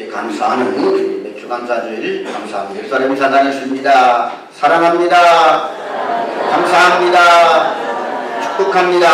감사하는 맥주 감사주일 감사합니다. 예루살렘 사단이십니다. 사랑합니다. 감사합니다. 축복합니다.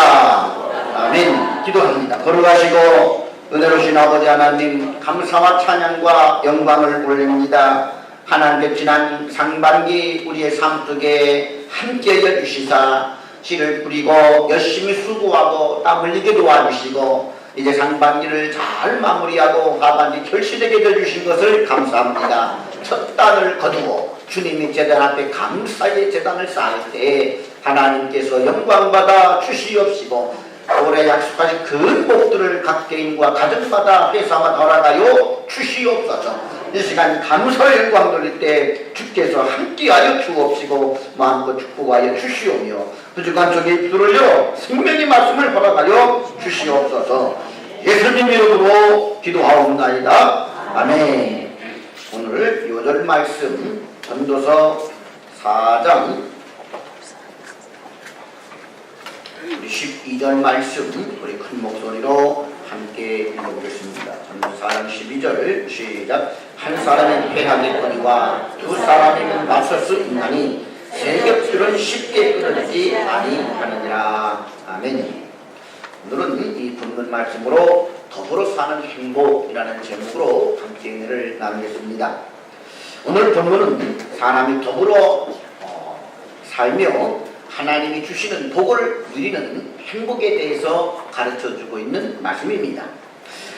아멘. 기도합니다. 걸어가시고 은혜로우신 아버지 하나님 감사와 찬양과 영광을 올립니다. 하나님께 지난 상반기 우리의 삶 속에 함께 해주시사 씨를 뿌리고 열심히 수고하고 땀 흘리게 도와주시고 이제 상반기를 잘 마무리하고 하반기 결실되게 해주신 것을 감사합니다. 첫 단을 거두고 주님이 제단 앞에 감사의 제단을 쌓을 때 하나님께서 영광받아 주시옵시고 올해 약속하신 그 복들을 각 개인과 가정마다 회사마다 허락하여 주시옵소서. 이 시간 감사의 영광 돌릴 때 주께서 함께하여 주옵시고 마음껏 축복하여 주시오며 부족한 쪽에 입술을요 생명의 말씀을 허락하여 주시옵소서. 예수님 이름으로 기도하옵나이다. 아멘. 오늘 요절 말씀 전도서 4장 12절 말씀 우리 큰 목소리로 함께 읽어보겠습니다. 전도서 4장 12절 시작. 한 사람은 패하겠거니와 두 사람이면 맞설 수 있나니 세 겹줄은 쉽게 끊어지지 아니하느니라. 아멘. 오늘은 이 본문 말씀으로 더불어 사는 행복이라는 제목으로 함께 은혜를 나누겠습니다. 오늘 본문은 사람이 더불어 살며 하나님이 주시는 복을 누리는 행복에 대해서 가르쳐주고 있는 말씀입니다.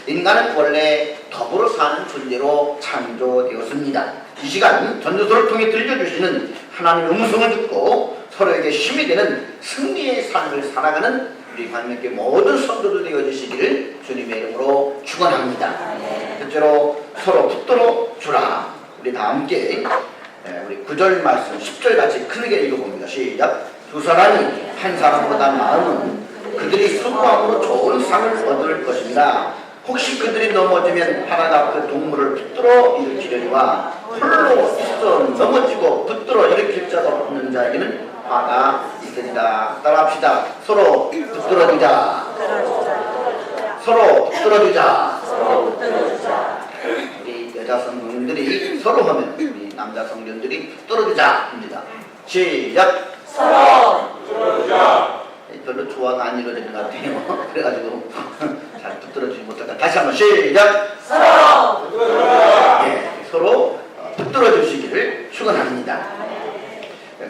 인간은 원래 더불어 사는 존재로 창조되었습니다. 이 시간 전도서를 통해 들려주시는 하나님의 음성을 듣고 서로에게 힘이 되는 승리의 삶을 살아가는 우리 관명교회 모든 성도들 되어주시기를 주님의 이름으로 축원합니다. 첫째로 서로 붙들어 주라. 우리 다 함께 우리 9절 말씀 10절 같이 크게 읽어봅니다. 시작. 두 사람이 한 사람보다 나으면 그들이 수고함으로 좋은 상을 얻을 것입니다. 혹시 그들이 넘어지면 하나가 그 동물을 붙들어 일으키려니와 홀로 있어 넘어지고 붙들어 일으킬 자가 없는 자에게는 화가 있으리라. 따라합시다. 서로 붙들어주자. 서로 붙들어주자. 우리 여자 성도님들이 서로 하면 우리 남자 성도님들이 붙들어주자 합니다. 시작. 서로 붙들어주자. 별로 좋아가 안 이루어지는 것 같아요. 그래가지고 잘 붙들어주지 못할까. 다시 한번 시작. 서로 붙들어주자. 네, 서로 붙들어주시기를 축원합니다.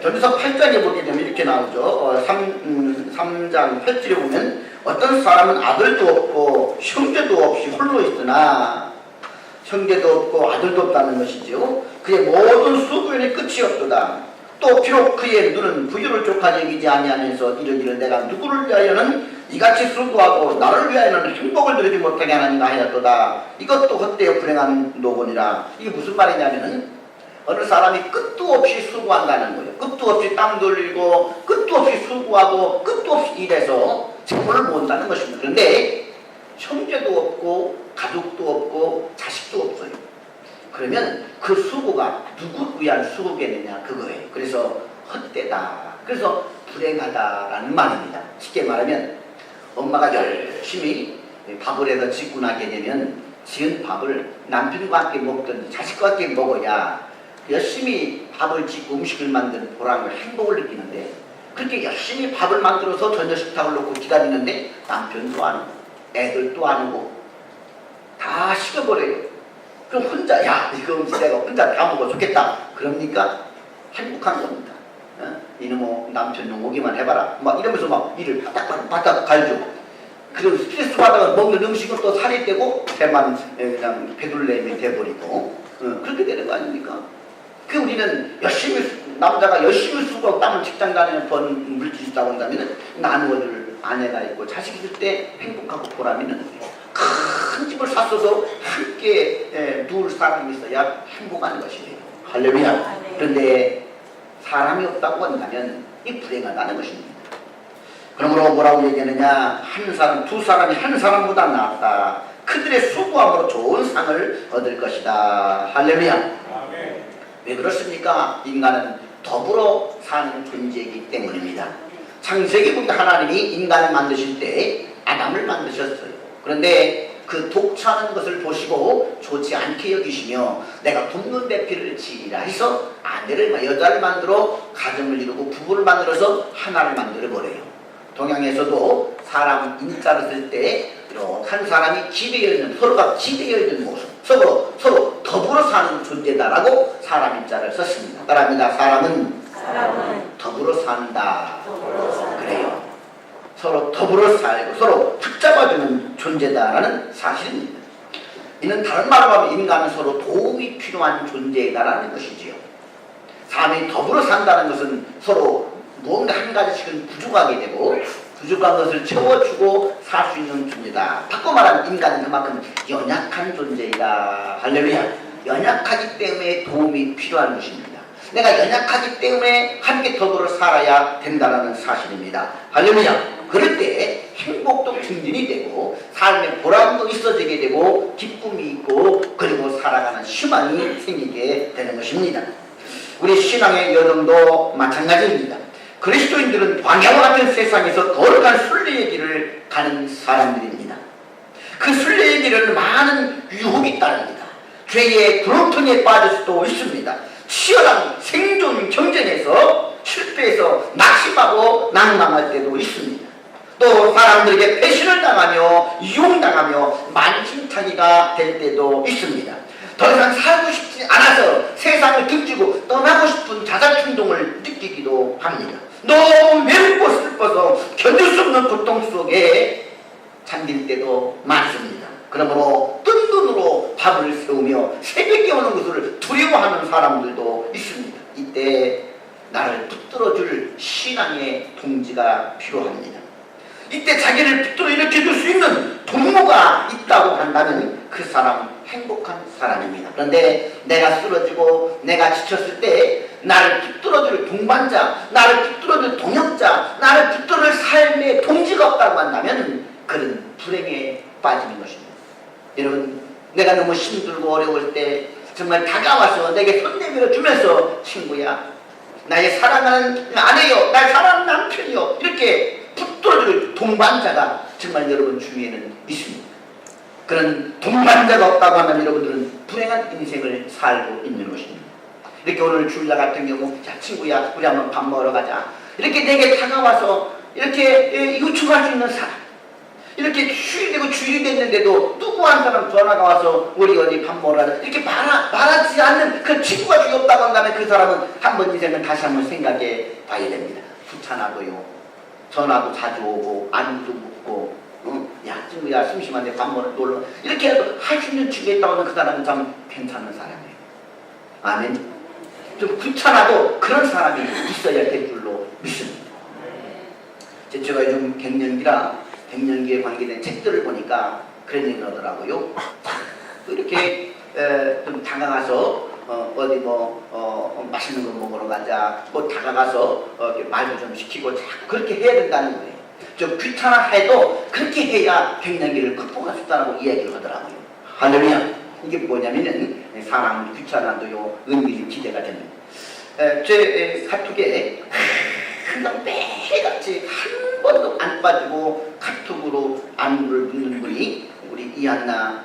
전도서 8장에 보게 되면 이렇게 나오죠. 3장 8절에 보면 어떤 사람은 아들도 없고 형제도 없이 홀로 있으나 형제도 없고 아들도 없다는 것이죠. 그의 모든 수고의 끝이 없도다. 또 비록 그의 눈은 부유를 족하게 여기지 아니하면서 이르기를 내가 누구를 위하여는 이같이 수고하고 나를 위하여는 행복을 누리지 못하게 하나니가 하였도다. 이것도 헛되어 불행한 노곤이라. 이게 무슨 말이냐면은 어느 사람이 끝도 없이 수고한다는 거예요. 끝도 없이 땀 돌리고 끝도 없이 수고하고 끝도 없이 일해서 재물을 모은다는 것입니다. 그런데 형제도 없고 가족도 없고 자식도 없어요. 그러면 그 수고가 누구 위한 수고겠느냐 그거예요. 그래서 헛되다. 그래서 불행하다라는 말입니다. 쉽게 말하면 엄마가 열심히 밥을 해서 짓고 나게 되면 지은 밥을 남편과 함께 먹든 자식과 함께 먹어야 열심히 밥을 짓고 음식을 만든 보람을 행복을 느끼는데 그렇게 열심히 밥을 만들어서 저녁 식탁을 놓고 기다리는데 남편도 안 오고 애들도 안 오고 다 식어버려요. 그럼 혼자 야 이거 음식 내가 혼자 다 먹어 좋겠다. 그럽니까? 행복한 겁니다. 이놈의 남편 좀 오기만 해봐라. 막 이러면서 막 일을 바닥바닥 갈죠. 그리고 스트레스 받아서 먹는 음식은 또 살이 떼고 배만 그냥 배둘레미 돼버리고 그렇게 되는 거 아닙니까? 그 우리는 열심히 남자가 열심히 수고하고 땀을 직장 다니는 번 물질이 있다고 한다면 나누어줄 아내가 있고 자식이 있을 때 행복하고 보람이 있는 거예요. 큰 집을 샀어도 함께 누울 사람이 있어야 행복한 것이에요. 할렐루야. 그런데 사람이 없다고 한다면 이 불행하다는 것입니다. 그러므로 뭐라고 얘기하느냐. 한 사람, 두 사람이 한 사람보다 낫다. 그들의 수고함으로 좋은 상을 얻을 것이다. 할렐루야. 아멘. 왜 그렇습니까? 인간은 더불어 사는 존재이기 때문입니다. 창세기 보니까 하나님이 인간을 만드실 때 아담을 만드셨어요. 그런데 그 독차하는 것을 보시고 좋지 않게 여기시며 내가 붓는 배필을 지으라 해서 아내를 여자를 만들어 가정을 이루고 부부를 만들어서 하나를 만들어 버려요. 동양에서도 사람 인자를 쓸 때 한 사람이 지배되어 있는 서로가 지배되어 있는 모습 서로 더불어 사는 존재다라고 사람 인자를 썼습니다. 따라합니다. 사람은 더불어 산다. 그래요. 서로 더불어 살고 서로 붙잡아주는 존재다라는 사실입니다. 이는 다른 말로 하면 인간은 서로 도움이 필요한 존재다라는 것이지요. 사람이 더불어 산다는 것은 서로 무언가 한 가지씩은 부족하게 되고 부족한 것을 채워주고 살 수 있는 존재다. 바꿔 말하면 인간은 그만큼 연약한 존재이다. 할렐루야. 연약하기 때문에 도움이 필요한 것입니다. 내가 연약하기 때문에 함께 더불어 살아야 된다는 사실입니다. 할렐루야. 그럴 때 행복도 증진이 되고 삶의 보람도 있어지게 되고 기쁨이 있고 그리고 살아가는 희망이 생기게 되는 것입니다. 우리 신앙의 여정도 마찬가지입니다. 그리스도인들은 광야와 같은 세상에서 거룩한 순례의 길을 가는 사람들입니다. 그 순례의 길은 많은 유혹이 따릅니다. 죄의 구렁텅이에 빠질 수도 있습니다. 치열한 생존 경쟁에서 실패해서 낙심하고 낭망할 때도 있습니다. 또 사람들에게 배신을 당하며 이용당하며 만신창이가 될 때도 있습니다. 더 이상 살고 싶지 않아서 세상을 등지고 떠나고 싶은 자살충동을 느끼기도 합니다. 너무 외롭고 슬퍼서 견딜 수 없는 고통 속에 잠길 때도 많습니다. 그러므로 뜬 눈으로 밥을 세우며 새벽에 오는 것을 두려워하는 사람들도 있습니다. 이때 나를 붙들어줄 신앙의 동지가 필요합니다. 이때 자기를 붙들어 일으켜줄 수 있는 동무가 있다고 한다면 그 사람 행복한 사람입니다. 그런데 내가 쓰러지고 내가 지쳤을 때 나를 붙들어줄 동반자, 나를 붙들어줄 동역자, 나를 붙들어줄 삶의 동지가 없다고 한다면 그는 불행에 빠지는 것입니다. 여러분, 내가 너무 힘들고 어려울 때 정말 다가와서 내게 손 내밀어 주면서 친구야, 나의 사랑하는 아내요, 나의 사랑하는 남편이요, 이렇게 붙들어줄 동반자가 정말 여러분 중에는 있습니다. 그런 동반자가 없다고 하면 여러분들은 불행한 인생을 살고 있는 것입니다. 이렇게 오늘 주일날 같은 경우, 자 친구야 우리 한번 밥 먹으러 가자, 이렇게 내게 다가와서 이렇게 요청할 수 있는 사람, 이렇게 주일이 되고 주일이 됐는데도 누구 한 사람 전화가 와서 우리 어디 밥 먹으러 가자 이렇게 말하지 않는 그 친구가 주위 없다고 한다면 그 사람은 한 번 인생을 다시 한번 생각해 봐야 됩니다. 귀찮아도요, 전화도 자주 오고 안도 묻고, 야 친구야 심심한데 밥 먹으러 놀러 이렇게 해도 할 수 있는 주위에 있다고 하면 그 사람은 참 괜찮은 사람이에요. 아멘. 좀 귀찮아도 그런 사람이 있어야 될 줄로 믿습니다. 제가 요즘 갱년기에 관계된 책들을 보니까 그런 얘기를 하더라고요. 이렇게 좀 다가가서 어디 맛있는 거 먹으러 가자, 뭐 다가가서 말도 좀 시키고 자꾸 그렇게 해야 된다는 거예요. 좀 귀찮아해도 그렇게 해야 갱년기를 극복할 수 있다고 이야기를 하더라고요. 할렐루야. 이게 뭐냐면은 사람 귀찮아도요 은밀히 기대가 됩니다. 제 카톡에 항상 매일같이 한 번도 안 빠지고 카톡으로 안부를 묻는 분이 우리 이한나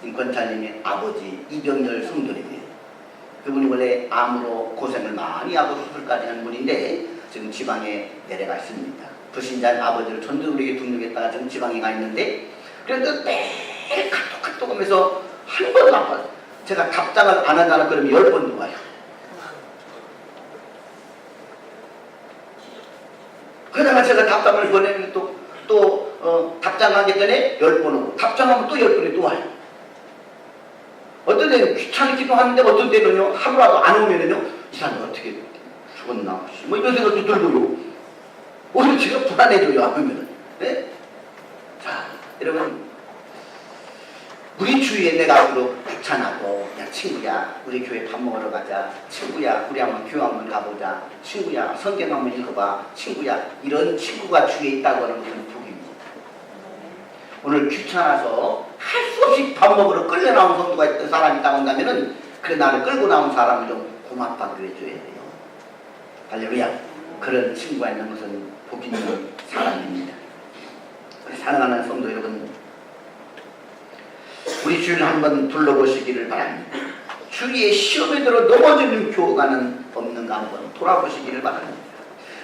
권사님의 아버지 이병렬 성도님이에요. 그분이 원래 암으로 고생을 많이 하고 수술까지 한 분인데 지금 지방에 내려가 있습니다. 불신자인 아버지를 전도우리에 등록했다가 지금 지방에 가 있는데, 그래도 매일 카톡 하면서 한 번도 안 받아요. 제가 답장을 안 한다는 그러면 10번도 와요. 그러다가 제가 답장을 보내면 또 답장하기 전에 10번 오고, 답장하면 또 10번이 또 와요. 어떤 데는 귀찮기도 하는데 어떤 데는요 하루라도 안 오면은요 이 사람이 어떻게 죽었나 뭐 이런 생각도 들고요. 오히려 제가 불안해져요 안 오면은. 네? 자 여러분, 우리 주위에 내가 앞으로 귀찮아도 야 친구야 우리 교회 밥 먹으러 가자, 친구야 우리 한번 교회 한번 가보자, 친구야 성경 한번 읽어봐, 친구야, 이런 친구가 주위에 있다고 하는 것은 복입니다. 오늘 귀찮아서 할 수 없이 밥 먹으러 끌려 나온 성도가 있던 사람이 있다고 한다면은 그래 나를 끌고 나온 사람을 좀 고맙다 그래줘야 돼요. 할렐루야. 그런 친구가 있는 것은 복 있는 사람입니다. 사랑하는 성도 여러분, 우리 주위를 한번 둘러보시기를 바랍니다. 주위에 시험에 들어 넘어지는 교가는 없는가 한번 돌아보시기를 바랍니다.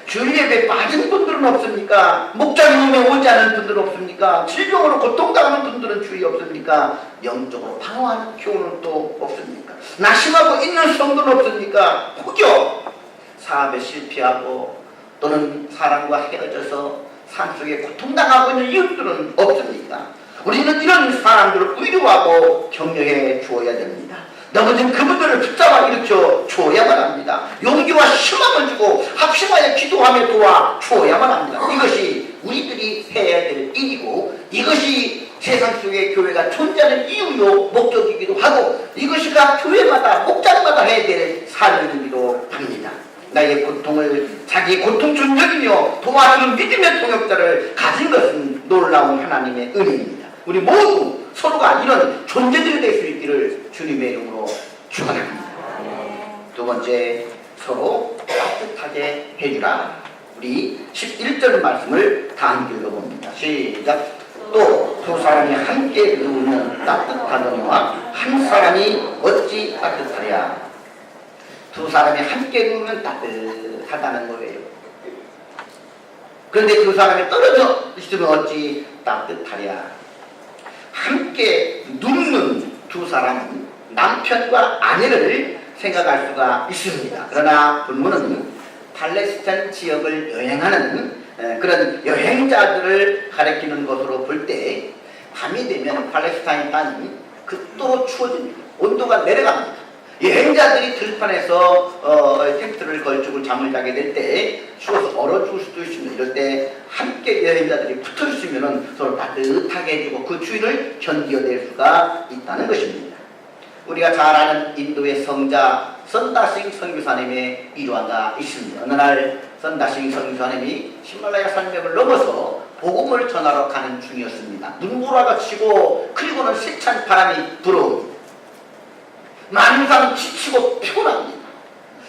주일 예배에 빠진 분들은 없습니까? 목자님에 오지 않은 분들은 없습니까? 질병으로 고통당하는 분들은 주위에 없습니까? 영적으로 방황하는 교우는 또 없습니까? 낙심하고 있는 성도는 없습니까? 혹여 사업에 실패하고 또는 사람과 헤어져서 삶속에 고통당하고 있는 이웃들은 없습니까? 우리는 이런 사람들을 위로하고 격려해 주어야 됩니다. 넘어진 그분들을 붙잡아 일으켜 주어야만 합니다. 용기와 희망을 주고 합심하여 기도하며 도와 주어야만 합니다. 이것이 우리들이 해야 될 일이고 이것이 세상 속에 교회가 존재하는 이유요 목적이기도 하고 이것이 각 교회마다 목장마다 해야 될 삶이기도 합니다. 나의 고통을 자기 고통 중적이며 도와주는 믿음의 동역자를 가진 것은 놀라운 하나님의 은혜입니다. 우리 모두 서로가 이런 존재들이 될 수 있기를 주님의 이름으로 축원합니다. 두 번째, 서로 따뜻하게 해주라. 우리 11절 말씀을 다 함께 읽어봅니다. 시작. 또 두 사람이 함께 누우면 따뜻하더니와 한 사람이 어찌 따뜻하랴. 두 사람이 함께 누우면 따뜻하다는 거예요. 그런데 두 사람이 떨어져 있으면 어찌 따뜻하랴. 함께 눕는 두 사람은 남편과 아내를 생각할 수가 있습니다. 그러나 본문은 팔레스타인 지역을 여행하는 그런 여행자들을 가리키는 것으로 볼 때 밤이 되면 팔레스타인 땅이 극도로 추워집니다. 온도가 내려갑니다. 여행자들이 들판에서 텐트를 걸치고 잠을 자게 될 때 추워서 얼어 죽을 수도 있습니다. 이럴 때 함께 여행자들이 붙어 있으면 서로 따뜻하게 해주고 그 추위를 견뎌낼 수가 있다는 것입니다. 우리가 잘 아는 인도의 성자 선다싱 선교사님의 일화가 있습니다. 어느 날 선다싱 선교사님이 히말라야 산맥을 넘어서 복음을 전하러 가는 중이었습니다. 눈보라가 치고 그리고는 세찬 바람이 불어옵니다. 많은 사람이 지치고 피곤합니다.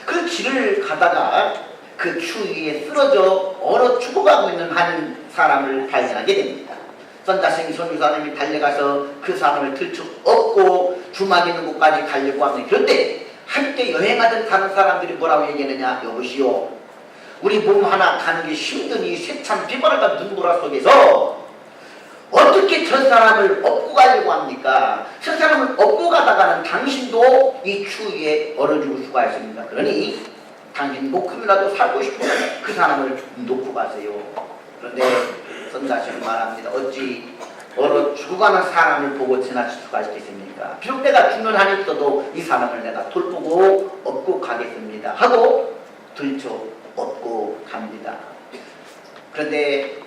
그 길을 가다가 그 추위에 쓰러져 얼어 죽어가고 있는 한 사람을 발견하게 됩니다. 선다싱 선교사님이 달려가서 그 사람을 들쳐 업고 주막 있는 곳까지 가려고 합니다. 그런데 함께 여행하던 다른 사람들이 뭐라고 얘기하느냐. 여보시오, 우리 몸 하나 가는 게 힘드니 세찬 비바람과 눈보라 속에서 어떻게 저 사람을 업고 가려고 합니까? 저 사람을 업고 가다가는 당신도 이 추위에 얼어 죽을 수가 있습니다. 그러니 당신 목숨이라도 살고 싶으면 그 사람을 놓고 가세요. 그런데 선다시는 말합니다. 어찌 얼어 죽어가는 사람을 보고 지나칠 수가 있겠습니까? 비록 내가 죽는 한이 있어도 이 사람을 내가 돌보고 업고 가겠습니다 하고 들쳐 업고 갑니다. 그런데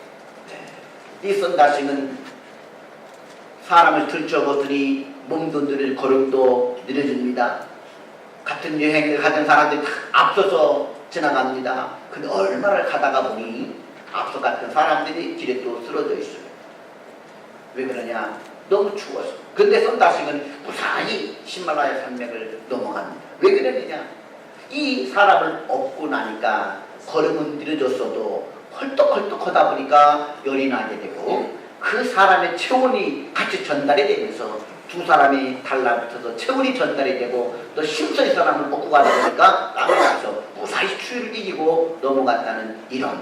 이 선다싱은 사람을 들쳐보더니 몸도 느릴 걸음도 느려집니다. 같은 여행을 가진 사람들이 앞서서 지나갑니다. 근데 얼마를 가다가 보니 앞서 갔던 사람들이 길에 또 쓰러져 있어요. 왜 그러냐? 너무 추워서. 근데 선다싱은 무사히 히말라야 산맥을 넘어갑니다. 왜 그러느냐? 이 사람을 업고 나니까 걸음은 느려졌어도 헐떡헐떡 하다 보니까 열이 나게 되고 그 사람의 체온이 같이 전달이 되면서 두 사람이 달라붙어서 체온이 전달이 되고 또 심서 이 사람을 먹고 가다 보니까 땀이 나서 무사히 추위를 이기고 넘어갔다는 이런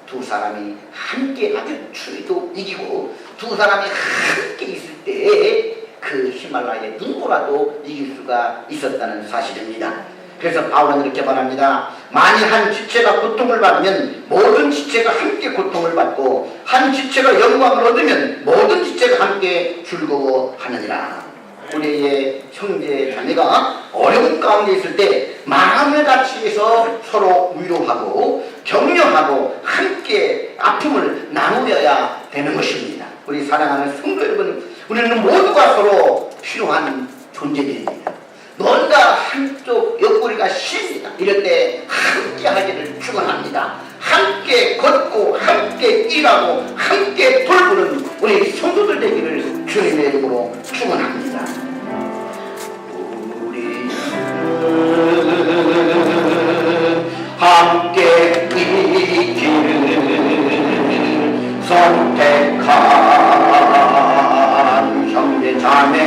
두 사람이 함께 하면 추위도 이기고 두 사람이 함께 있을 때에 그 히말라야의 눈보라도 이길 수가 있었다는 사실입니다. 그래서 바울은 이렇게 말합니다. 만일 한 지체가 고통을 받으면 모든 지체가 함께 고통을 받고 한 지체가 영광을 얻으면 모든 지체가 함께 즐거워하느니라. 우리의 형제 자매가 어려운 가운데 있을 때 마음을 같이 해서 서로 위로하고 격려하고 함께 아픔을 나누어야 되는 것입니다. 우리 사랑하는 성도 여러분, 우리는 모두가 서로 필요한 존재들입니다. 뭔가 한쪽 옆구리가 쉽니다. 이럴 때 함께 하기를 축원합니다. 함께 걷고 함께 일하고 함께 돌보는 우리 성도들 되기를 주님의 이름으로 축원합니다. 우리는 함께 이기는 선택한 형제 자매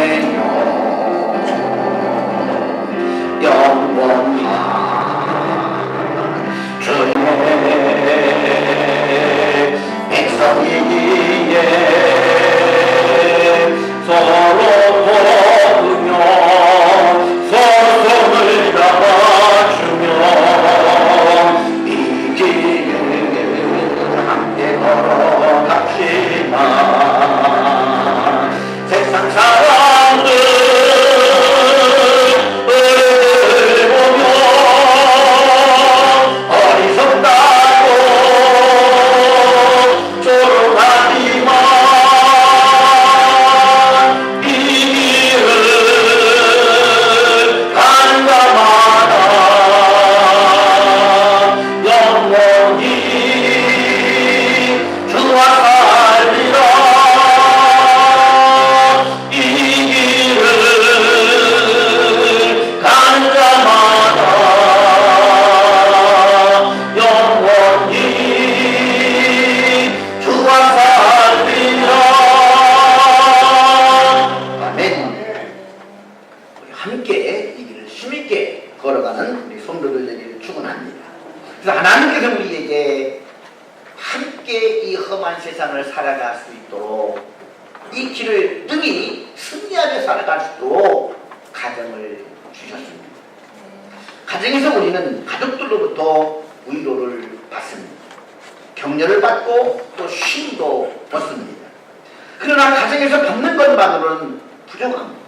함께 이 길을 힘있게 걸어가는 우리 성도들 되기를 축원합니다. 그래서 하나님께서 우리에게 함께 이 험한 세상을 살아갈 수 있도록 이 길을 능히 승리하게 살아갈 수 있도록 가정을 주셨습니다. 가정에서 우리는 가족들로부터 위로를 받습니다. 격려를 받고 또 쉼도 얻습니다. 그러나 가정에서 받는 것만으로는 부족합니다.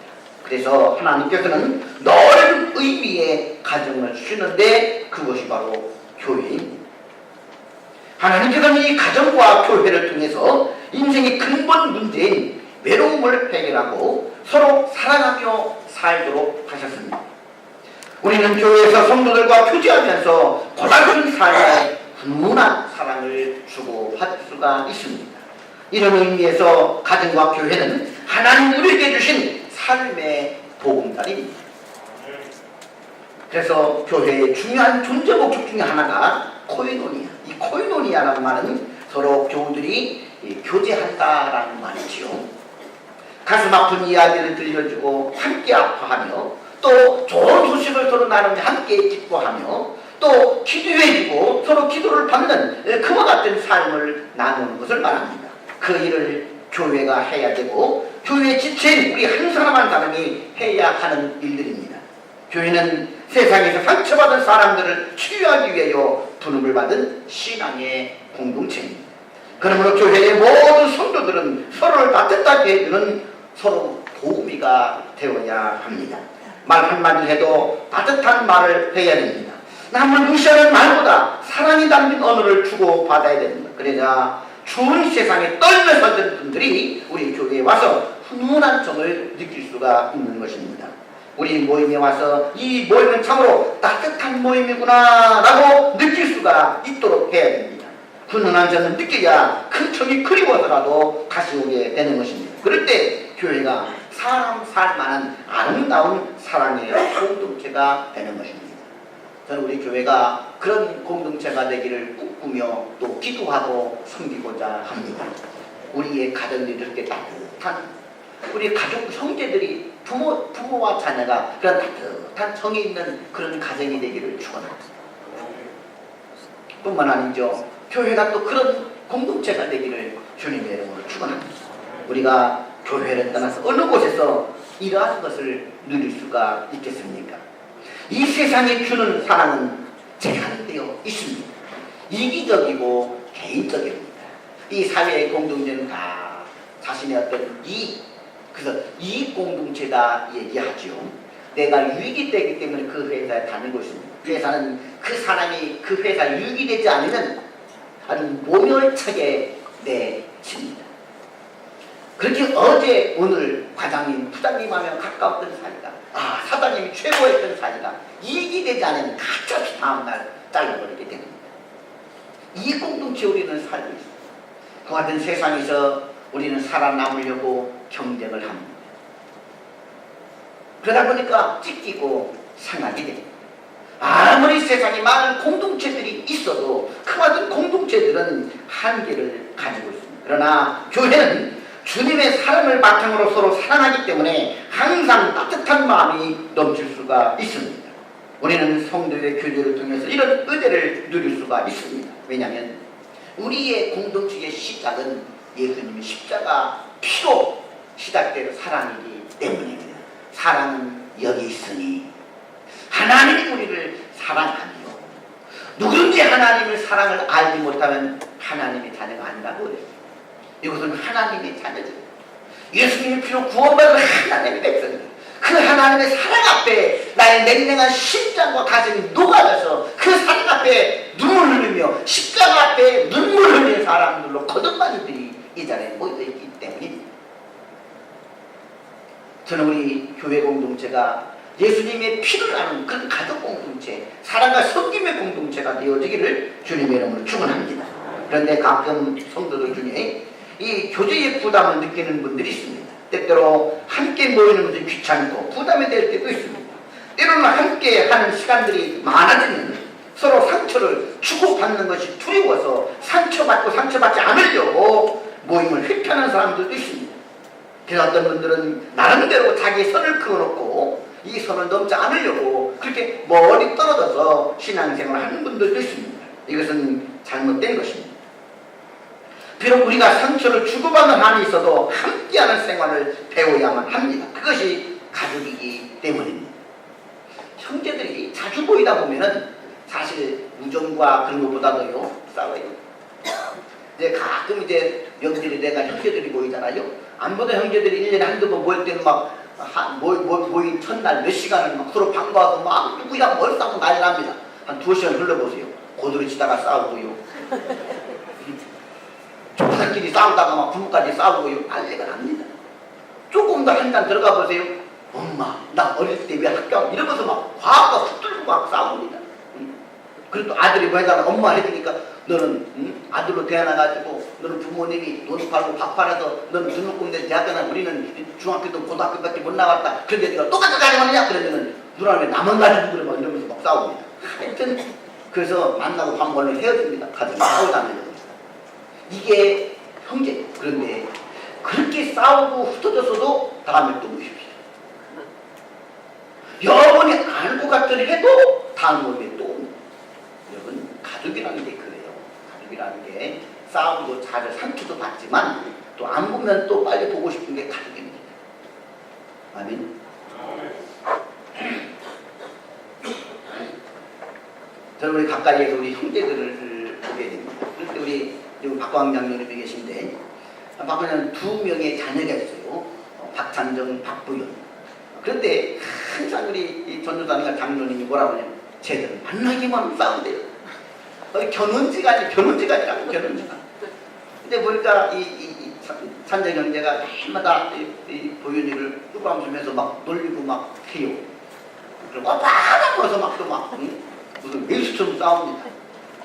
그래서 하나님께서는 넓은 의미의 가정을 주시는데 그것이 바로 교회입니다. 하나님께서는 이 가정과 교회를 통해서 인생의 근본 문제인 외로움을 해결하고 서로 사랑하며 살도록 하셨습니다. 우리는 교회에서 성도들과 교제하면서 고달픈 삶에 훈훈한 사랑을 주고받을 수가 있습니다. 이런 의미에서 가정과 교회는 하나님 우리에게 주신 삶의 보금자리입니다. 그래서 교회의 중요한 존재 목적 중에 하나가 코이노니아. 이 코이노니아라는 말은 서로 교우들이 교제한다라는 말이지요. 가슴 아픈 이야기를 들려주고 함께 아파하며 또 좋은 소식을 서로 나누며 함께 기뻐하며 또 기도해주고 서로 기도를 받는 그와 같은 삶을 나누는 것을 말합니다. 그 일을 교회가 해야 되고 교회에 지친 우리 한 사람 한 사람이 해야 하는 일들입니다. 교회는 세상에서 상처받은 사람들을 치유하기 위하여 부름을 받은 신앙의 공동체입니다. 그러므로 교회의 모든 성도들은 서로를 따뜻하게 해주는 서로 도우미가 되어야 합니다. 말 한마디 해도 따뜻한 말을 해야 됩니다. 남을 무시하는 말보다 사랑이 담긴 언어를 주고받아야 됩니다. 그래야 추운 세상에 떨며 살던 분들이 우리 교회에 와서 훈훈한 정을 느낄 수가 있는 것입니다. 우리 모임에 와서 이 모임은 참으로 따뜻한 모임이구나 라고 느낄 수가 있도록 해야 됩니다. 훈훈한 정을 느껴야 그 정이 그리워서라도 다시 오게 되는 것입니다. 그럴 때 교회가 사람 살만한 아름다운 사랑의 공동체가 되는 것입니다. 저는 우리 교회가 그런 공동체가 되기를 꿈꾸며 또 기도하고 섬기고자 합니다. 우리의 가정들이 이렇게 따뜻한 우리 가족 형제들이 부모와 자녀가 그런 따뜻한 정이 있는 그런 가정이 되기를 축원합니다. 뿐만 아니죠. 교회가 또 그런 공동체가 되기를 주님의 이름으로 축원합니다. 우리가 교회를 떠나서 어느 곳에서 이러한 것을 누릴 수가 있겠습니까? 이 세상이 주는 사랑은 제한되어 있습니다. 이기적이고 개인적입니다. 이 사회의 공동체는 다 자신의 어떤 그래서 이익 공동체다 얘기하죠. 내가 유익이 되기 때문에 그 회사에 다니고 있습니다. 회사는 그 사람이 그 회사 유익이 되지 않으면 아주 모멸차게 내칩니다. 그렇게 어제 오늘 과장님, 부장님 하면 가까웠던 사이가 사장님이 최고였던 사이가 이익이 되지 않으면 가차없이 다음날 잘라버리게 됩니다. 이 공동체 우리는 살고 있습니다. 그 같은 세상에서 우리는 살아남으려고 경쟁을 합니다. 그러다 보니까 찢기고 상하게 됩니다. 아무리 세상에 많은 공동체들이 있어도 그 같은 공동체들은 한계를 가지고 있습니다. 그러나 교회는 주님의 사랑을 바탕으로 서로 사랑하기 때문에 항상 따뜻한 마음이 넘칠 수가 있습니다. 우리는 성도의 교제를 통해서 이런 은혜를 누릴 수가 있습니다. 왜냐하면 우리의 공동체의 시작은 예수님의 십자가 피로 시작된 사랑이기 때문입니다. 사랑은 여기 있으니 하나님이 우리를 사랑하며 누구든지 하나님의 사랑을 알지 못하면 하나님의 자녀가 아니라고 그랬어요. 이것은 하나님의 자녀들, 예수님의 피로 구원받은 하나님의 백성들, 그 하나님의 사랑 앞에 나의 냉랭한 심장과 가슴이 녹아져서 그 사랑 앞에 눈물 흘리며 십자가 앞에 눈물 흘리는 사람들로 거듭난 이들이 이 자리에 모여있기 때문입니다. 저는 우리 교회 공동체가 예수님의 피를 아는 그런 가족 공동체, 사랑과 섬김의 공동체가 되어지기를 주님의 이름으로 축원합니다. 그런데 가끔 성도들 중에 이 교제의 부담을 느끼는 분들이 있습니다. 때때로 함께 모이는 것이 귀찮고 부담이 될 때도 있습니다. 때로는 함께 하는 시간들이 많아지면 서로 상처를 주고받는 것이 두려워서 상처받고 상처받지 않으려고 모임을 회피하는 사람들도 있습니다. 그래서 어떤 분들은 나름대로 자기의 선을 그어놓고 이 선을 넘지 않으려고 그렇게 멀리 떨어져서 신앙생활을 하는 분들도 있습니다. 이것은 잘못된 것입니다. 비록 우리가 상처를 주고받는 한이 있어도 함께하는 생활을 배워야만 합니다. 그것이 가족이기 때문입니다. 형제들이 자주 보이다 보면은 사실 우정과 그런 것보다도요 싸워요. 이제 가끔 이제 명절에 내가 형제들이 모이잖아요. 안 보던 형제들이 1년에 한두 번 모일 때는 막 모인 첫날 몇 시간을 막 서로 반가워서 막 누구야 뭘 싸고 난리 납니다. 한 2시간 흘러보세요. 고도리 치다가 싸우고요. 조카들끼리 싸우다가 막 부모까지 싸우고요. 난리가 납니다. 조금 더 한 잔 들어가 보세요. 엄마 나 어릴 때 왜 학교 이러면서 막 과학과 붙들고 막 싸웁니다. 그리고 또 아들이 뭐 해달라 엄마 해주니까 너는 아들로 태어나가지고 너는 부모님이 돈 팔고 밥 팔아서 너는 등록금대 대학 가나 우리는 중학교도 고등학교밖에 못 나갔다. 그런데 네가 똑같이 가져가느냐? 그러면은 누나는 나만 가지고 그래 막 이러면서 막 싸웁니다. 하여튼 그래서 만나고 밥 먹으면 헤어집니다. 가족이 싸우다면 이게 형제. 그런데 그렇게 싸우고 흩어졌어도 다음에 또 모십시오. 여러분이 알고 갔더니 해도 다음에 또 여러분 가족이라는 게 그래요. 가족이라는 게 싸움도 잘 상처도 받지만 또 안 보면 또 빨리 보고 싶은 게 가족입니다. 아멘. 저는 우리 가까이에서 우리 형제들을 보게 됩니다. 그런데 우리 지금 박광 장로님이 계신데 박광 2명의 자녀가 있어요. 박찬정, 박부연. 그런데 항상 우리 전도사님과 장로님이 뭐라고 하냐면 쟤들 만나기만 하면 싸운대요. 견혼지간이라고 견혼지간. 근데 보니까 이 찬정 형제가 매일마다 이 보윤이를 뚜밤 주면서 막 놀리고 막 해요. 그리고 와바닥 와서 막 또 막 무슨 밀수처럼 싸웁니다.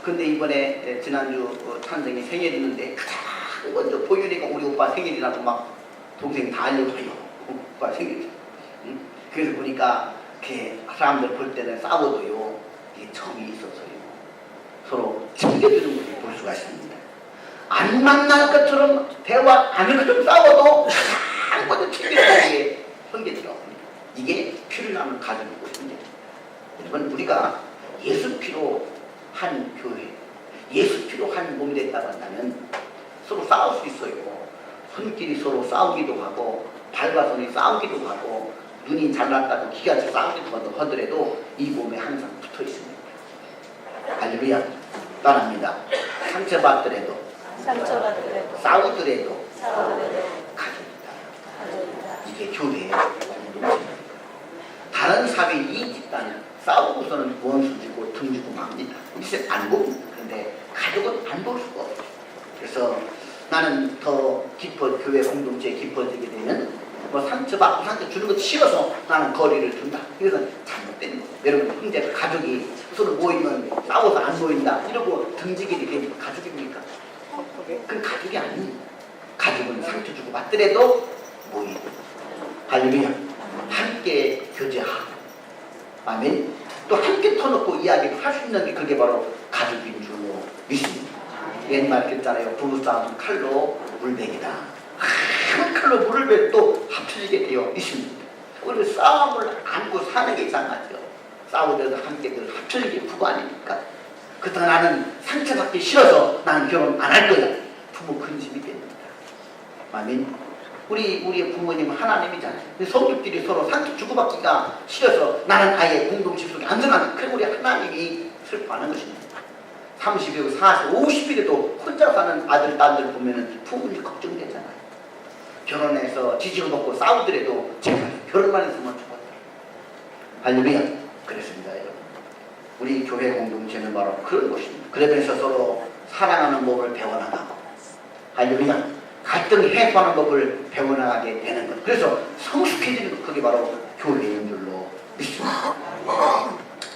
근데 이번에 지난주 찬정이 생일이었는데 가장 먼저 보윤이가 우리 오빠 생일이라고 막 동생 다 알려줘요. 오빠 생일. 그래서 보니까 이렇게 사람들 볼 때는 싸워도요 이게 정이 있어서요 서로 챙겨주는 것을 볼 수가 있습니다. 안 만날 것처럼 대화 안 할 것처럼 싸워도 한 번도 챙겨주는 게 형제들이라고 합니다. 이게 피를 나는 가족이고 형제들. 여러분 우리가 예수 피로 한 교회, 예수 피로 한 몸이 됐다고 한다면 서로 싸울 수 있어요. 손끼리 서로 싸우기도 하고 발과 손이 싸우기도 하고 눈이 잘났다고 기가 싸우기도 하더라도 이 몸에 항상 붙어 있습니다. 할렐루야. 따라합니다. 상처받더라도 싸우더라도 가족이다. 이게 교회의 공동체입니다. 다른 사회 이 집단 싸우고서는 원수 주고 등 주고 맙니다. 이것을 안 봅니다. 그런데 가족은 안 볼 수가 없어요. 그래서 나는 더 깊어 교회 공동체에 깊어지게 되면 뭐 상처받고 상처 주는 것도 싫어서 나는 거리를 둔다. 이것은 잘못된 거예요. 여러분 형제 가족이 서로 모이면 싸워서 안 모인다 이러고 등지게 되면 가족입니까? 그건 가족이 아닙니다. 가족은 상처 주고 받더라도 모이고 할렐루야. 함께 교제하고 아멘. 또 함께 터놓고 이야기를 할 수 있는 게 그게 바로 가족인 줄로 믿습니다. 옛말 그랬잖아요. 부부싸움은 칼로 물베기다. 큰 칼로 물을 베 또 합쳐지게 되어 있습니다. 우리 싸움을 안고 사는 게 이상하죠. 싸우더라도 함께 그 합쳐지게 부부 아닙니까? 그렇다고 나는 상처받기 싫어서 나는 결혼 안 할 거야. 부부 근심이 됩니다. 아멘. 우리의 부모님은 하나님이잖아요. 성도끼리 서로 상처 주고받기가 싫어서 나는 아예 공동체 속에 안전한 그럼 우리 하나님이 슬퍼하는 것입니다. 30일, 40일, 50일에도 혼자 사는 아들, 딸들 보면은 부모님 걱정되잖아요. 결혼해서 지지고 먹고 싸우더라도 제가 결혼만 했으면 죽었다. 할렐루야. 그랬습니다, 여러분. 우리 교회 공동체는 바로 그런 것입니다. 그러면서 서로 사랑하는 법을 배워나가고, 할렐루야. 갈등을 해소하는 법을 배워나가게 되는 것. 그래서 성숙해지는 것, 그게 바로 교회인 줄로 믿습니다.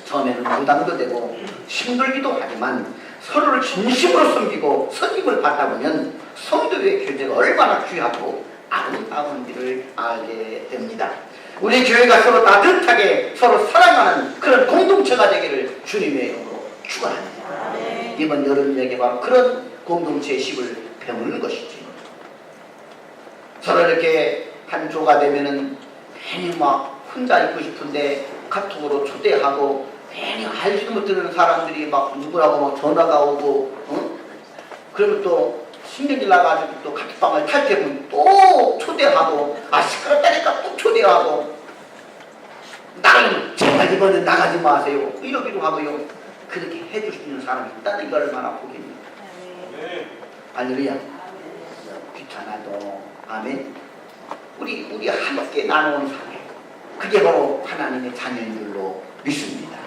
처음에는 부담도 되고 힘들기도 하지만 서로를 진심으로 섬기고 섬김을 받다 보면 성도의 교제가 얼마나 귀하고 아름다운지를 알게 됩니다. 우리 교회가 서로 따뜻하게 서로 사랑하는 그런 공동체가 되기를 주님의 이름으로 축원합니다. 이번 여름역에 바로 그런 공동체의 습을 배우는 것이지. 서로 이렇게 한 조가 되면은 괜히 막 혼자 있고 싶은데 카톡으로 초대하고 괜히 알지도 못하는 사람들이 막 누구라고 막 전화가 오고 그러면 또 신경질 나가지고 또 카톡방을 탈퇴하면 또 초대하고 시끄럽다니까 또 초대하고 나는 제발 이번엔 나가지 마세요 이러기도 하고요. 그렇게 해줄 수 있는 사람이 있다는 걸 얼마나 복입니다. 할렐루야. 귀찮아도 아멘. 우리 함께 나누는 사회 그게 바로 하나님의 자녀인 줄로 믿습니다.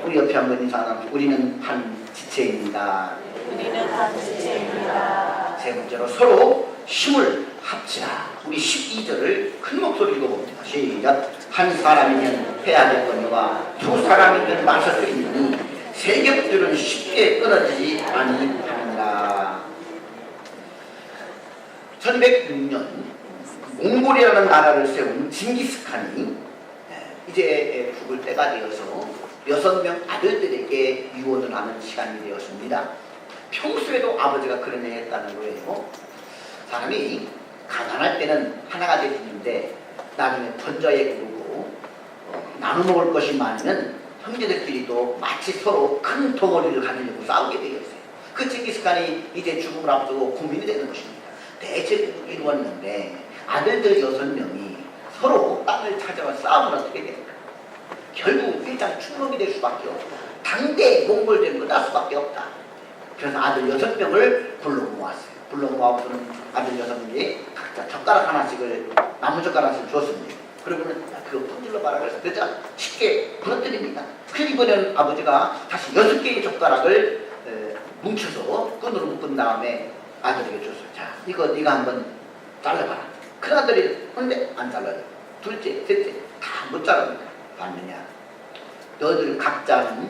우리 옆에 한번 인사 나누고 우리는 한 지체입니다. 우리는 한 지체입니다. 세 번째로 서로 힘을 합치라. 우리 12절을 큰 목소리로 읽어봅니다. 시작. 한 사람이면 해야 될 거니와 두 사람이면 마실 수 있느니 세 겹들은 쉽게 끊어지지 아니하니라. 1106년 몽골이라는 나라를 세운 징기스칸이 이제 죽을 때가 되어서 6명 아들들에게 유언을 하는 시간이 되었습니다. 평소에도 아버지가 그런 일 했다는 거예요. 사람이 가난할 때는 하나가 될 수 있는데 나중에 번자에 구르고 나눠 먹을 것이 많으면 형제들끼리도 마치 서로 큰 덩어리를 가지려고 싸우게 되었어요. 그 징기스칸이 이제 죽음을 앞두고 고민이 되는 것입니다. 대책을 이루었는데 아들들 6명이 서로 땅을 찾아와 싸우면 어떻게 될까? 결국 일장 충동이 될 수밖에 없고 당대 몽골들은 끝날 수밖에 없다. 그래서 아들 6명을 불러 모았어요. 불러 모아서는 아들 6명이 각자 젓가락 하나씩을 나무 젓가락을 줬습니다. 그러고는 그거 분질러 봐라 그래서 그저 쉽게 부러뜨립니다. 그래서 이번에는 아버지가 다시 6개의 젓가락을 뭉쳐서 끈으로 묶은 다음에 아들에게 줬어요. 자, 이거 네가 한번 잘라봐라. 큰 아들이 근데 안 잘라요. 둘째, 셋째 다 못 자릅니다. 봤느냐? 너희들 각자는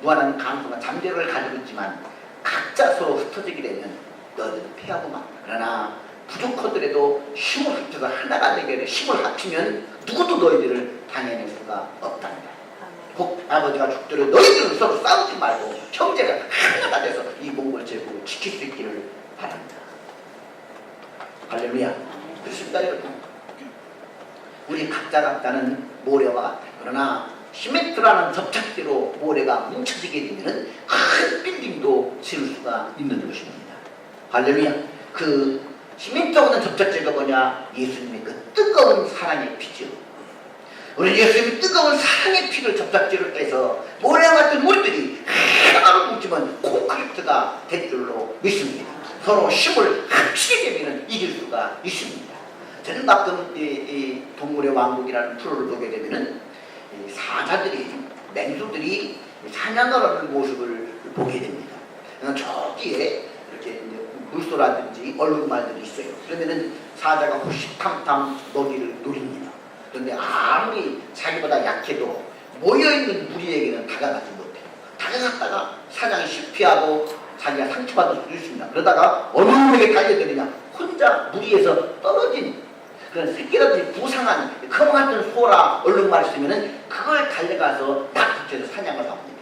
무한한 강성과 잠재력을 가지고 있지만 각자 서로 흩어지게 되면 너희들은 패하고 막. 그러나 부족하더라도 힘을 합쳐서 하나가 되게 힘을 합치면 누구도 너희들을 당해낼 수가 없답니다. 곧 아버지가 죽더라도 너희들은 서로 싸우지 말고 형제가 하나가 돼서 이 몽골 제국을 지킬 수 있기를 바랍니다. 할렐루야. 그렇습니다 여러분. 우리 각자는 모래와 같아요. 그러나 시멘트라는 접착제로 모래가 뭉쳐지게 되면 큰 빌딩도 지을 수가 있는 것입니다. 할렐루야. 그 시멘트하고는 접착제가 뭐냐? 예수님의 그 뜨거운 사랑의 피죠. 우리 예수님이 뜨거운 사랑의 피를 접착제로 떼서 모래와 같은 물들이 하나로 뭉치면 콘크리트가 될 줄로 믿습니다. 서로 힘을 합치게 되면 이길 수가 있습니다. 저는 가끔 이 동물의 왕국이라는 프로를 보게 되면은 사자들이, 맹수들이 사냥을 하는 모습을 보게 됩니다. 저기에 이렇게 물소라든지 얼룩말들이 있어요. 그러면은 사자가 호시탐탐 먹이를 노립니다. 그런데 아무리 자기보다 약해도 모여있는 무리에게는 다가가지 못해요. 다가갔다가 사냥이 실패하고 자기가 상처받을 수도 있습니다. 그러다가 어느 놈에게 달려드느냐? 혼자 무리에서 떨어진 그런 새끼라든지 부상한 검 같은 소라 얼룩말이 있으면은 그걸 달려가서 딱 붙여서 사냥을 합니다.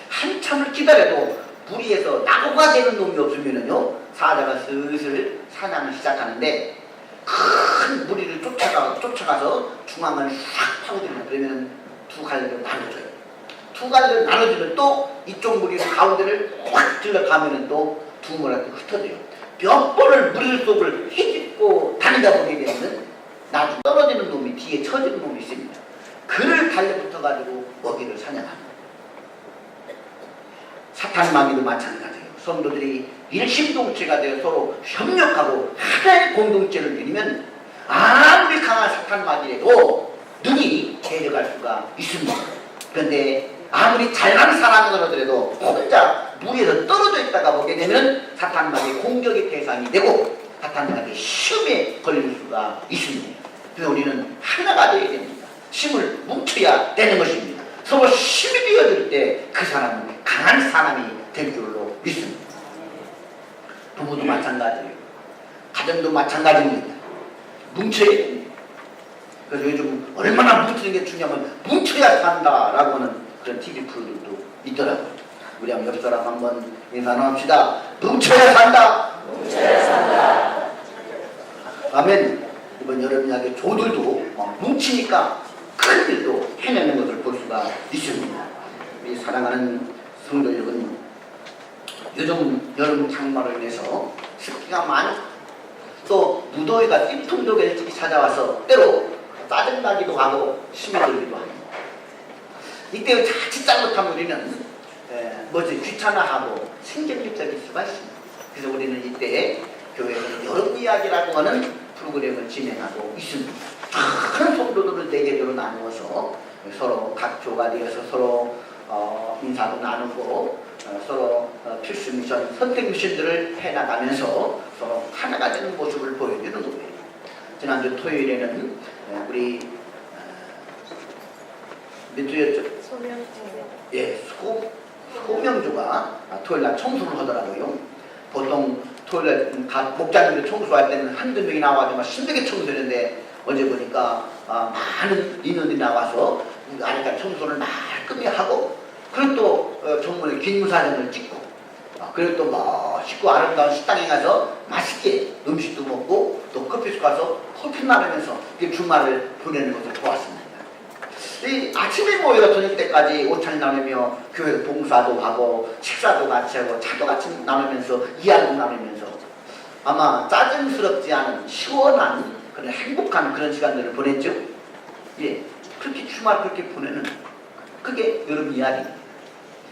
한참을 기다려도 무리에서 낙오가 되는 놈이 없으면은요 사자가 슬슬 사냥을 시작하는데 큰 무리를 쫓아가서 중앙을 싹 파고들면 그러면 두 갈래를 나눠줘요. 두 갈래를 나눠주면 또 이쪽 무리를 가운데를 확 들어가면은 또 두 무리한테 흩어져요. 몇 번을 무리 속을 휘짓고 다니다 보게 되면 나중에 떨어지는 놈이 뒤에 처지는 놈이 있습니다. 그를 달려붙어가지고 먹이를 사냥합니다. 사탄 마귀도 마찬가지예요. 성도들이 일심동체가 되어 서로 협력하고 하나의 공동체를 이루면 아무리 강한 사탄 마귀라도 능히 데려갈 수가 있습니다. 그런데 아무리 잘난 사람이라 하더라도 혼자 무리에서 떨어져 있다가 보게 되면 사탄 마귀의 공격의 대상이 되고 사탄 마귀의 시험에 걸릴 수가 있습니다. 그래서 우리는 하나가 되어야 됩니다. 힘을 뭉쳐야 되는 것입니다. 서로 힘이 되어질 때 그 사람은 강한 사람이 될 줄로 믿습니다. 부부도 마찬가지예요. 가정도 마찬가지입니다. 뭉쳐야 됩니다. 그래서 요즘 얼마나 뭉치는 게 중요하면 뭉쳐야 산다라고 하는 그런 TV 프로들도 있더라고요. 우리 한번 옆 사람 한번 인사 나눕시다. 뭉쳐야 산다. 뭉쳐야 산다. 아멘. 이번 여름 이야기 조들도 뭉치니까 큰 일도 해내는 것을 볼 수가 있습니다. 우리 사랑하는 성도 여러분, 요즘 여름 장마로 인해서 습기가 많고 또 무더위가 띠통독에 일찍 찾아와서 때로 짜증나기도 하고 심해들기도 합니다. 이때 자칫 잘못하면 우리는 귀찮아하고 신경질적일 수가 있습니다. 그래서 우리는 이때 교회에서 여름 이야기라고 하는 프로그램을 진행하고 있습니다. 큰 성도들을 4개조로 나누어서 서로 각 조가 되어서 서로 인사도 나누고 서로 필수 미션, 선택 미션들을 해나가면서 서로 하나가 되는 모습을 보여주는 거예요. 지난주 토요일에는 우리 몇 주였죠? 예, 소명주가 토요일날 청소를 하더라고요. 보통 토요일날 목자님들 청소할 때는 한두 명이 나와서 힘들게 청소했는데 어제 보니까 많은 인원들이 나와서 아니까 청소를 말끔히 하고 그리고 또 정말 긴 사진을 찍고 그리고 또 멋있고 아름다운 식당에 가서 맛있게 음식도 먹고 또 커피숍 가서 커피 나누면서 주말을 보내는 것을 보았습니다. 이 아침에 모여서 저녁 때까지 오찬 나누며 교회 봉사도 하고 식사도 같이 하고 차도 같이 나누면서 이야기도 나누면서 아마 짜증스럽지 않은 시원한 그런 행복한 그런 시간들을 보냈죠. 예, 그렇게 주말 그렇게 보내는 그게 여름 이야기입니다.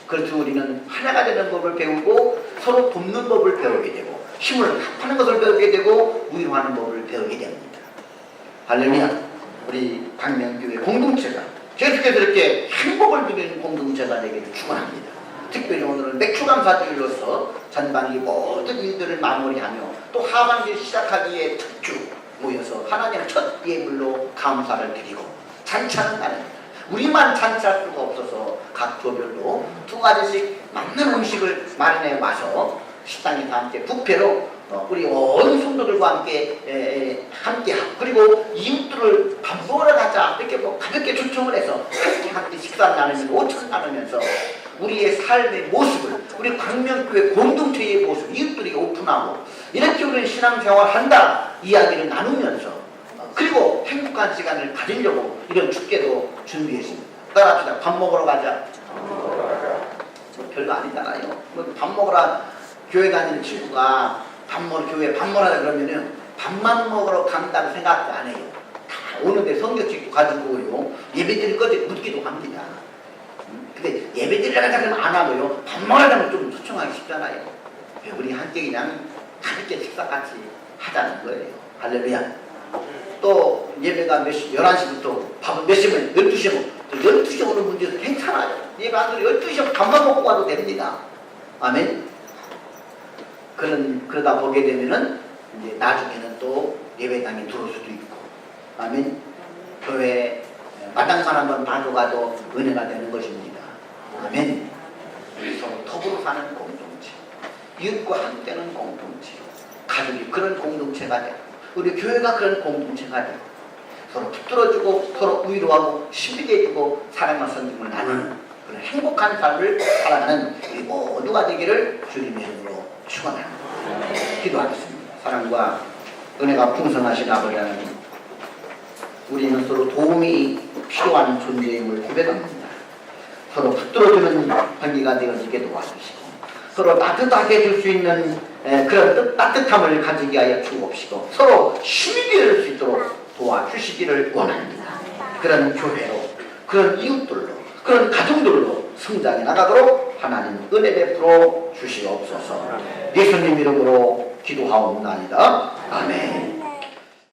그래서 우리는 하나가 되는 법을 배우고 서로 돕는 법을 배우게 되고 힘을 합하는 것을 배우게 되고 위로하는 법을 배우게 됩니다. 할렐루야. 우리 광명교회 공동체가 계속해서 이렇게 행복을 누리는 공동체가 되기를 축원합니다. 특별히 오늘은 맥주감사주일로서 전반기 모든 일들을 마무리하며 또 하반기 시작하기에 특주 모여서 하나님의 첫 예물로 감사를 드리고 잔치하는 날입니다. 우리만 잔치할 수가 없어서 각 조별로 2가지씩 맞는 음식을 마련해 와서 식당에 함께 뷔페로 우리 온 성도들과 함께 함께하고 그리고 이웃들을 밥 먹으러 가자 이렇게 가볍게 초청을 해서 함께 식사를 나누면서 오찬을 나누면서 우리의 삶의 모습을 우리 광명교회 공동체의 모습 이웃들이 오픈하고 이렇게 우리는 신앙생활을 한다 이야기를 나누면서 그리고 행복한 시간을 가지려고 이런 축제도 준비했습니다. 따라합시다. 밥 먹으러 가자. 별거 아니잖아요. 밥 먹으러 교회 다니는 친구가 교회에 밥 먹으라 그러면은 밥만 먹으러 간다고 생각도 안 해요. 다 오는데 성경책 가지고요. 예배드릴 거지 묻기도 합니다. 근데 예배드리려고 하면 안 하고요. 밥 먹으려면 좀 초청하기 쉽잖아요. 우리 함께 그냥 가볍게 식사같이 하자는 거예요. 할렐루야. 또 예배가 몇 시, 11시부터 밥은 몇 시면 12시면 12시에 오는 분들도 괜찮아요. 예배 안 들어 12시에 밥만 먹고 와도 됩니다. 아멘. 그러다 보게 되면은 이제 나중에는 또 예배당에 들어올 수도 있고 아멘. 교회 마당만 한번 봐줘가도 은혜가 되는 것입니다. 아멘. 서로 톱으로 사는 공동체, 이웃과 함께하는 공동체, 가족이 그런 공동체가 되고 우리 교회가 그런 공동체가 되고 서로 붙들어주고 서로 위로하고 힘있게 해주고 사랑과 선정을 나누는 그런 행복한 삶을 살아가는 우리 모두가 되기를 주님의 이름으로 축원합니다. 기도하겠습니다. 사랑과 은혜가 풍성하신 아버지 하나님, 우리는 서로 도움이 필요한 존재임을 고백합니다. 서로 붙들어주는 관계가 되어지게 도와주시고 서로 따뜻하게 해줄 수 있는 그런 따뜻함을 가지게 하여 주옵시고 서로 힘이 될 수 있도록 도와주시기를 원합니다. 그런 교회로, 그런 이웃들로, 그런 가정들로 성장해 나가도록 하나님 은혜 베풀어 주시옵소서. 예수님 이름으로 기도하옵나이다. 아멘.